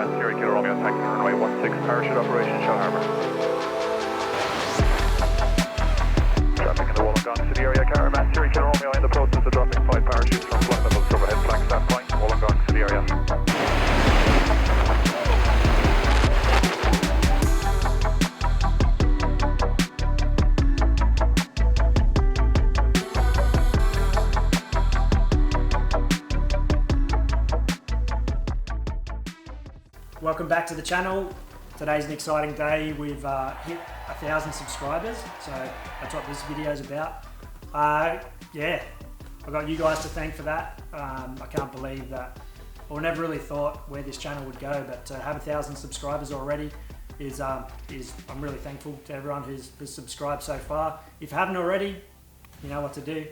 Caravan, Sierra Kilo Romeo, taxi runway 16, parachute operation, Shell Harbour. Traffic in the Wollongong City area, Caravan, Sierra Kilo Romeo in the process of dropping 5 parachutes from flight levels overhead Flagstaff Point, Wollongong City area. Welcome back to the channel. Today's an exciting day. We've hit 1,000 subscribers, so that's what this video is about. Yeah, I've got you guys to thank for that. I can't believe that, or never really thought where this channel would go, but to have 1,000 subscribers already is I'm really thankful to everyone who's subscribed so far. If you haven't already, you know what to do.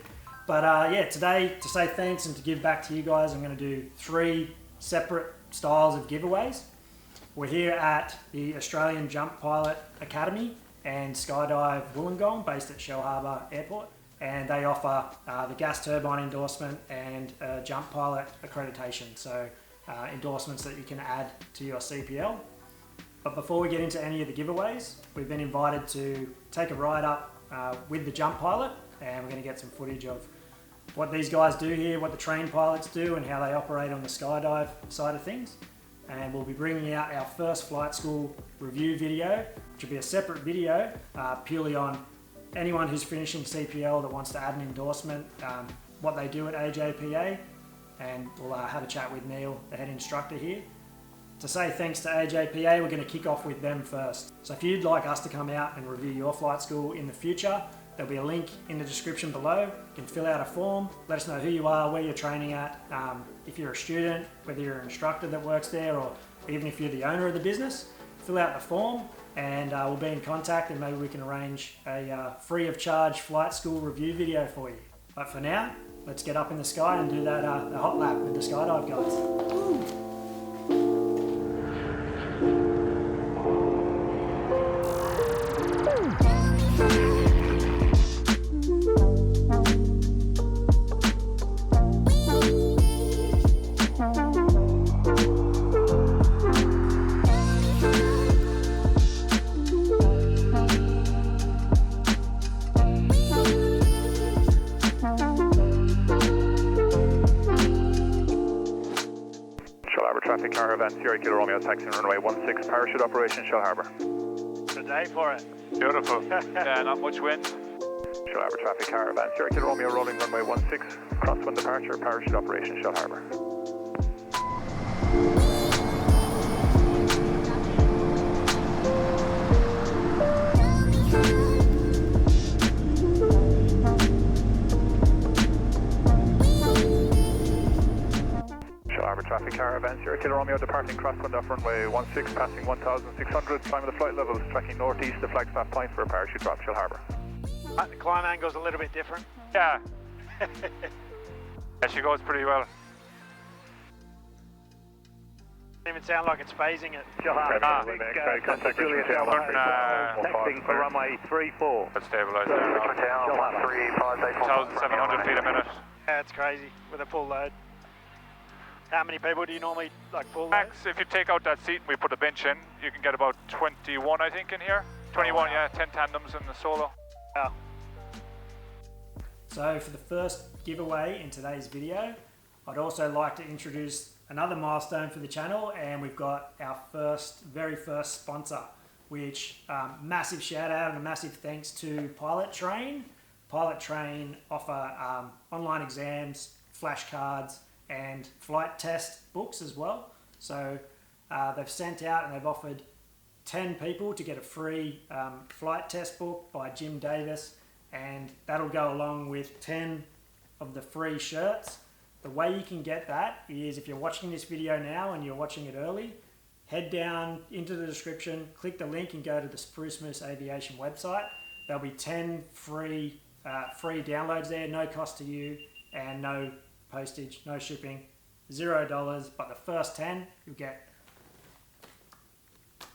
But yeah, today to say thanks and to give back to you guys, I'm going to do 3 separate styles of giveaways. We're here at the Australian Jump Pilot Academy and Skydive Wollongong, based at Shell Harbour Airport, and they offer the gas turbine endorsement and jump pilot accreditation, so endorsements that you can add to your CPL. But before we get into any of the giveaways, we've been invited to take a ride up with the jump pilot, and we're going to get some footage of what these guys do here, what the trained pilots do, and how they operate on the skydive side of things. And we'll be bringing out our first flight school review video, which will be a separate video purely on anyone who's finishing CPL that wants to add an endorsement, what they do at AJPA, and we'll have a chat with Neil, the head instructor here. To say thanks to AJPA, we're going to kick off with them first. So if you'd like us to come out and review your flight school in the future, there'll be a link in the description below. You can fill out a form, let us know who you are, where you're training at, if you're a student, whether you're an instructor that works there, or even if you're the owner of the business. Fill out the form and we'll be in contact, and maybe we can arrange a free of charge flight school review video for you. But for now, let's get up in the sky and do that the hot lap with the Skydive guys. Traffic Caravan, Sierra Kilo Romeo, taxi runway 16, parachute operation, Shell Harbour. Good day for it. Beautiful. Yeah, not much wind. Shell Harbour Traffic Caravan, Sierra Kilo Romeo, rolling runway 16, crosswind departure, parachute operation, Shell Harbour. Traffic Caravan, Sierra Kilo Romeo, departing crosswind off runway 16, passing 1,600, climb the flight levels, tracking northeast to Flagstaff Point for a parachute drop, Shell Harbour. The climb angle's a little bit different. Yeah. Yeah, she goes pretty well. Doesn't even sound like it's phasing it. Shell Harbour, contact Julia Connecting for runway 34. Let's stabilise there now. 1,700 feet a minute. Yeah, it's crazy with a full load. How many people do you normally full Max, if you take out that seat and we put a bench in, you can get about 21, I think, in here. 21, yeah, 10 tandems in the solo. Yeah. So for the first giveaway in today's video, I'd also like to introduce another milestone for the channel, and we've got our very first sponsor, which massive shout out and a massive thanks to Pilot Train. Pilot Train offer online exams, flashcards, and flight test books as well. So they've sent out and they've offered 10 people to get a free flight test book by Jim Davis, and that'll go along with 10 of the free shirts. The way you can get that is, if you're watching this video now and you're watching it early, head down into the description, click the link and go to the Spruce Moose Aviation website. There'll be 10 free downloads there, no cost to you, and no postage, no shipping, $0. But the first 10, you'll get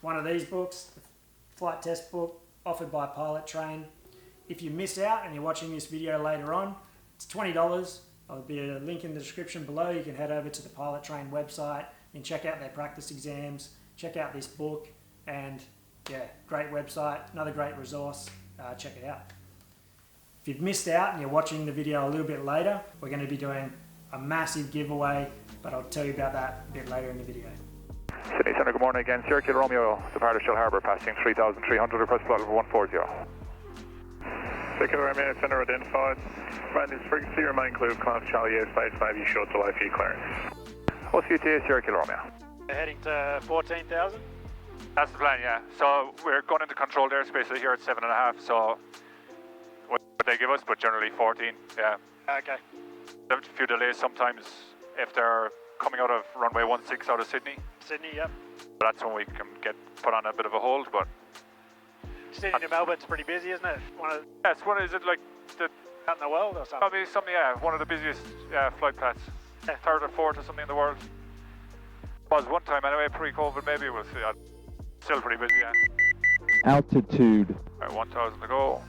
one of these books, the flight test book offered by Pilot Train. If you miss out and you're watching this video later on, it's $20. There'll be a link in the description below. You can head over to the Pilot Train website and check out their practice exams, check out this book, and yeah, great website, another great resource. Check it out. If you've missed out and you're watching the video a little bit later, we're going to be doing a massive giveaway, but I'll tell you about that a bit later in the video. Sydney Centre, good morning again. Sierra Kilo Romeo, departed Shell Harbour, passing 3,300, request flight level 140. Sierra Kilo Romeo, Centre identified. Maintenance frequency, remain clear of Climb Charlie airspace, maybe short delay for your clearance. What's UTA, Sierra Kilo Romeo? Heading to 14,000. That's the plan, yeah. So we're going into controlled airspace here at 7.5, so what they give us, but generally 14, yeah. Okay. There's a few delays sometimes if they're coming out of runway 16 out of Sydney. Sydney, yep. That's when we can get put on a bit of a hold, but... Sydney to Melbourne's pretty busy, isn't it? Is it like the... Out in the world or something? Probably something, yeah, one of the busiest flight paths. Yeah. Third or fourth or something in the world. Was one time anyway, pre-COVID maybe, we'll see. Still pretty busy, yeah. Altitude. Right, 1,000 to go.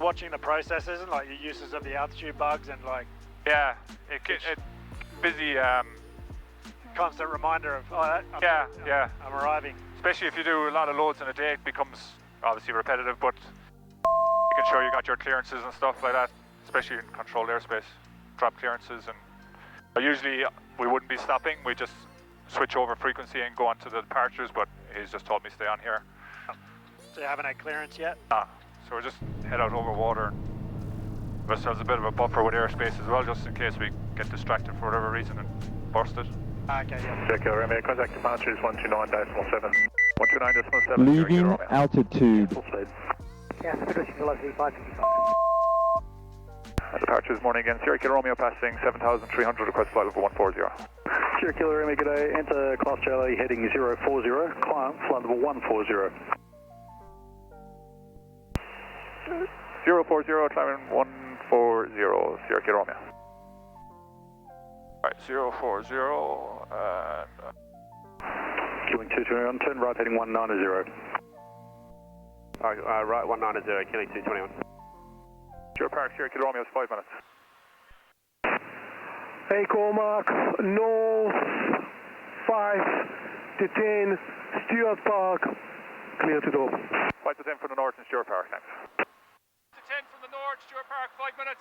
Watching the processes and like your uses of the altitude bugs and like... Yeah, it busy... constant reminder of, I'm arriving. Especially if you do a lot of loads in a day, it becomes obviously repetitive, but you can show you got your clearances and stuff like that, especially in controlled airspace, drop clearances. And usually we wouldn't be stopping, we just switch over frequency and go on to the departures, but he's just told me stay on here. So you haven't had clearance yet? So we're just head out over water. But there's a bit of a buffer with airspace as well, just in case we get distracted for whatever reason and burst it. Okay, yeah. Sierra Kilo Romeo, contact departures 129.7. 129.7. Leaving altitude. Full speed. Yes, Federation velocity 555. Departure this morning again. Sierra Kilo Romeo passing 7,300, request flight level 140. Sierra Kilo Romeo, good day. Enter Class Charlie heading 040. Climb flight level 140. 040, climbing 140, Sierra Kilo Romeo. Right, 040 and... Queuing 221, turn right heading 190. Right 190, killing 221. Sierra Park, Sierra Kilo Romeo is 5 minutes. Hey, Cormac, north 5 to 10, Stuart Park, clear to go. 5 to 10 from the north in Stuart Park, thanks. 10 from the north, Stuart Park, 5 minutes.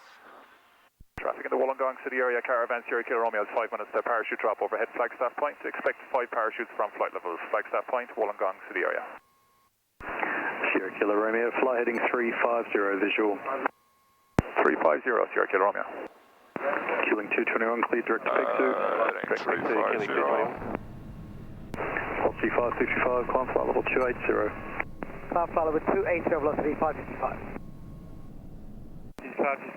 Traffic in the Wollongong City area, caravan Sierra Kilo Romeo is 5 minutes to parachute drop overhead Flagstaff Point. Expect 5 parachutes from flight levels, Flagstaff Point, Wollongong City area. Sierra Kilo Romeo, fly heading 350, visual. 350, Sierra Kilo Romeo. Queuing 221, clear direct to Peg 2. Heading 350. Velocity 555, climb flight level 280. Climb flight level 280, velocity 555.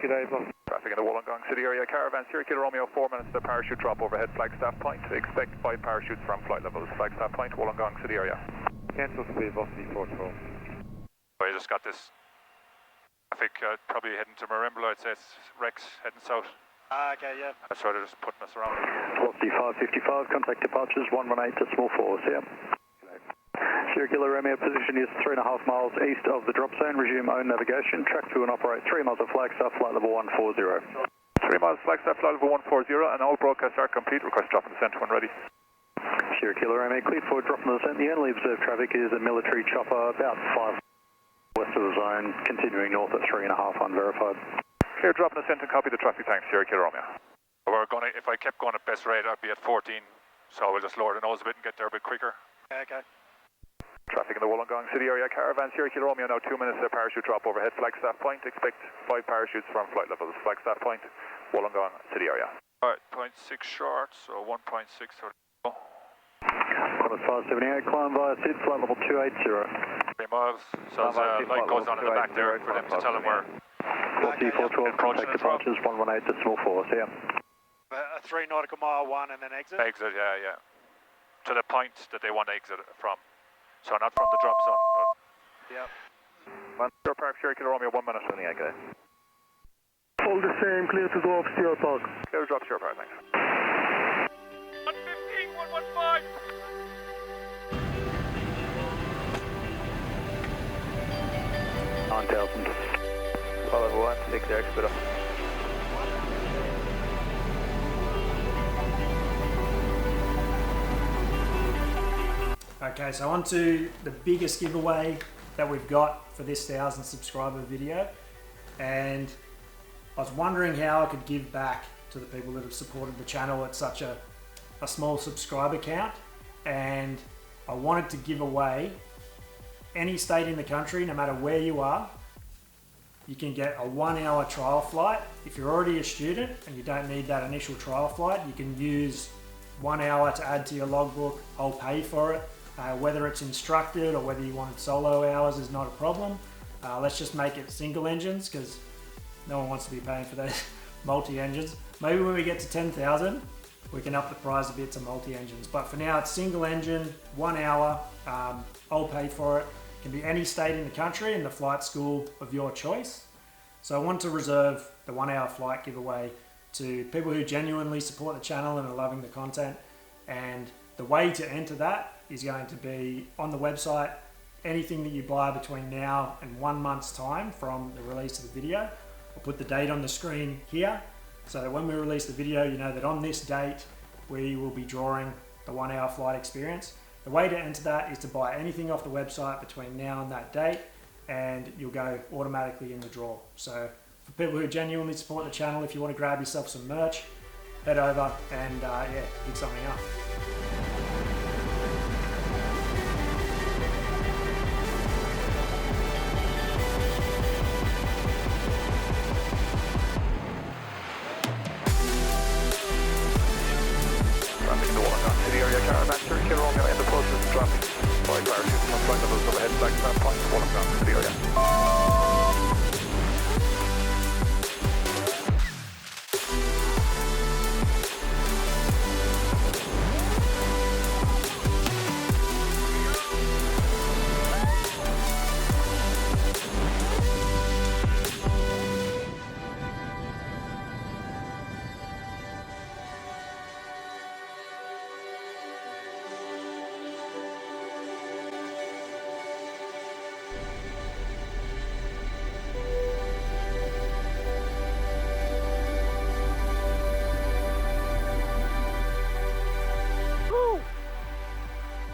Good day, boss. Traffic in the Wollongong City area, caravan Sierra Kilo Romeo, 4 minutes to parachute drop overhead Flagstaff Point. Expect 5 parachutes from flight levels, Flagstaff Point, Wollongong City area. Cancel speed, velocity 412. I just got this traffic probably heading to Marimbula, I'd say it's Rex heading south. Okay, yeah. That's why they're just putting us around. Velocity 555, contact departures 118.4, see ya. Sierra Kilo Romeo, position is 3.5 miles east of the drop zone, resume own navigation, track to and operate 3 miles of Flagstaff, flight level 140. 3 miles Flagstaff, flight level 140, and all broadcasts are complete. Request drop in the centre when ready. Sierra Kilo Romeo, cleared for drop in the descent. The only observed traffic is a military chopper about 5 west of the zone, continuing north at 3.5 unverified. Clear drop in the centre and copy the traffic tank, Sierra Kilo Romeo. We're gonna, if I kept going at best rate, I'd be at 14, so we'll just lower the nose a bit and get there a bit quicker. Okay. Traffic in the Wollongong City area, caravan Sierra Kilo Romeo, now 2 minutes to parachute drop overhead Flagstaff Point. Expect 5 parachutes from flight levels, Flagstaff Point, Wollongong City area. Alright, 0.6 short, so 1.6 to go. Qantas 578, climb via SID, flight level 280. 3 miles, so there's a light goes on in the back there for them to tell them where. Velocity 412, contact departures 118.4, see ya. A 3 nautical mile one and then exit? Exit, yeah. To the point that they want to exit from. So not from the drop zone, but... Yep. Stuart Park, Sierra Kilo Romeo, 1 minute. Okay. All the same, clear to go off Stuart Park. Clear to drop Stuart Park, thanks. 115, 115! 9,000. Flight level 16, expedite. Okay, so on to the biggest giveaway that we've got for this 1,000 subscriber video. And I was wondering how I could give back to the people that have supported the channel at such a small subscriber count. And I wanted to give away any state in the country, no matter where you are. You can get a 1 hour trial flight. If you're already a student and you don't need that initial trial flight, you can use 1 hour to add to your logbook. I'll pay for it. Whether it's instructed or whether you wanted solo hours is not a problem. Let's just make it single engines because no one wants to be paying for those multi-engines. Maybe when we get to 10,000, we can up the price a bit to multi-engines. But for now, it's single engine, 1 hour. I'll pay for it. It can be any state in the country and the flight school of your choice. So I want to reserve the 1 hour flight giveaway to people who genuinely support the channel and are loving the content. And the way to enter that is going to be on the website. Anything that you buy between now and 1 month's time from the release of the video. I'll put the date on the screen here so that when we release the video, you know that on this date we will be drawing the 1 hour flight experience. The way to enter that is to buy anything off the website between now and that date, and you'll go automatically in the draw. So for people who genuinely support the channel, if you want to grab yourself some merch, head over and yeah, pick something up. Traffic in the Wollongong City area caravan, Kilo Romeo in the process of dropping 5 parachutes on flight levels overhead, Flagstaff Point, Wollongong City area.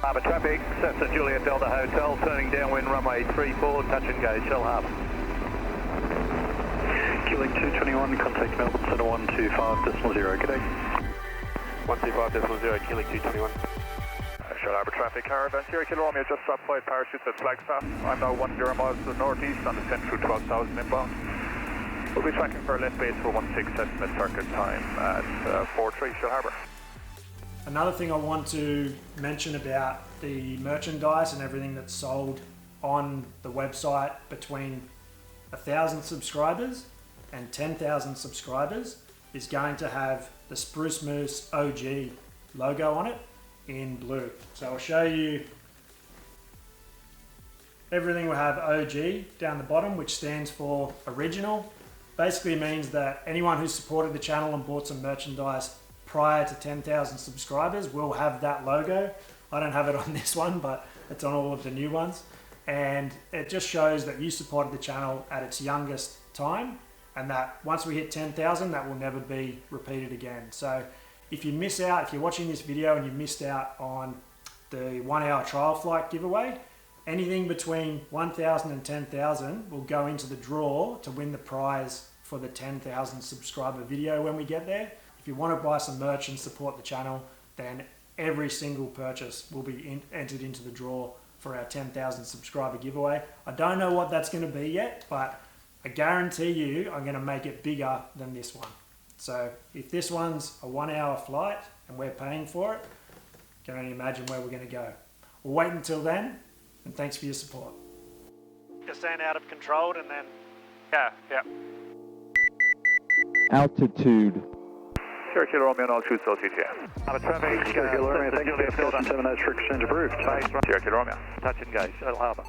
Harbour traffic, Cessna Juliet Delta Hotel, turning downwind runway 34, touch and go, Shell Harbour. Killing 221, contact Melbourne Centre 125.0, good day. 125.0, killing 221. Shell Harbour traffic caravan, Sierra Kilo Romeo just dropped 5 parachutes at Flagstaff. I'm now 10 miles to the northeast on descent through 12,000 inbound. We'll be tracking for a left base for 16 estimate circuit time at 43 Shell Harbour. Another thing I want to mention about the merchandise and everything that's sold on the website between 1,000 subscribers and 10,000 subscribers is going to have the Spruce Moose OG logo on it in blue. So I'll show you everything will have OG down the bottom, which stands for original. Basically means that anyone who's supported the channel and bought some merchandise prior to 10,000 subscribers will have that logo. I don't have it on this one, but it's on all of the new ones. And it just shows that you supported the channel at its youngest time, and that once we hit 10,000, that will never be repeated again. So if you miss out, if you're watching this video and you missed out on the 1 hour trial flight giveaway, anything between 1,000 and 10,000 will go into the draw to win the prize for the 10,000 subscriber video when we get there. If you want to buy some merch and support the channel, then every single purchase will be entered into the draw for our 10,000 subscriber giveaway. I don't know what that's going to be yet, but I guarantee you I'm going to make it bigger than this one. So if this one's a 1 hour flight and we're paying for it, you can only imagine where we're going to go. We'll wait until then, and thanks for your support. Descent out of controlled and then... Yeah. Altitude. Sierra Kilo Romeo and all shoots OCTM. Harbour traffic, Sierra Kilo Romeo, thanks for your discussion, terminates for exchange approved. Sierra Kilo Romeo. Touch and go, Shell Harbour.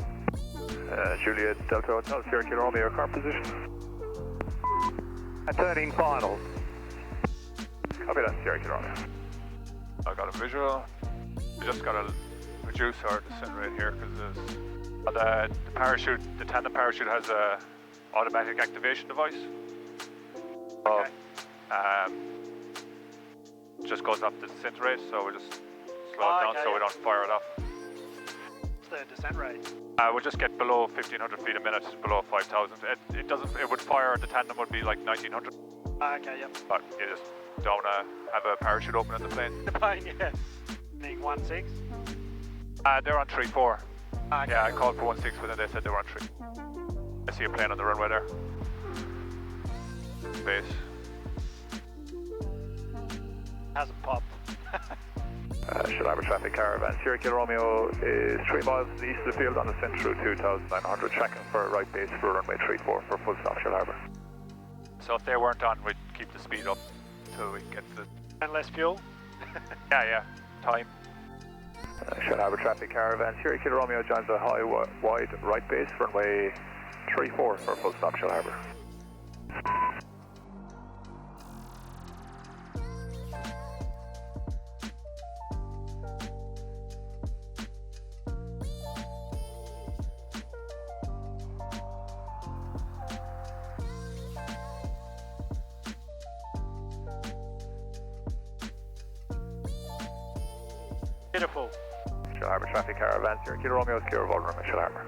Juliet Delta Hotel, Sierra Kilo Romeo, your car position. Turning final. Copy that, Sierra Kilo Romeo. I got a visual. We just got to reduce our descent rate here because the parachute, the tandem parachute has a automatic activation device. Okay. Just goes up the descent rate, so we just slow it down so we don't fire it off. the descent rate? We'll just get below 1,500 feet a minute, below 5,000. It doesn't. It would fire. The tandem would be like 1,900. Okay, yep. But you just don't have a parachute open in the plane. The plane, yeah. Being 1-6? They're on 3-4. Okay. Yeah, I called for 1-6, but then they said they were on 3. I see a plane on the runway there. Base. Hasn't popped. Skydive traffic caravan. Sierra Kilo Romeo is 3 miles east of the field on ascent through 2,900, checking for a right base for runway 34 for full stop Shell Harbour. So if they weren't on, we'd keep the speed up until we get to the... And less fuel? Yeah. Time. Shell Harbour traffic caravan. Sierra Kilo Romeo joins a high wide right base for runway 34 for full stop Shell Harbour. Beautiful. Shell Harbour traffic caravan. Sierra Kilo Romeo is clear of all runway Shell Harbour.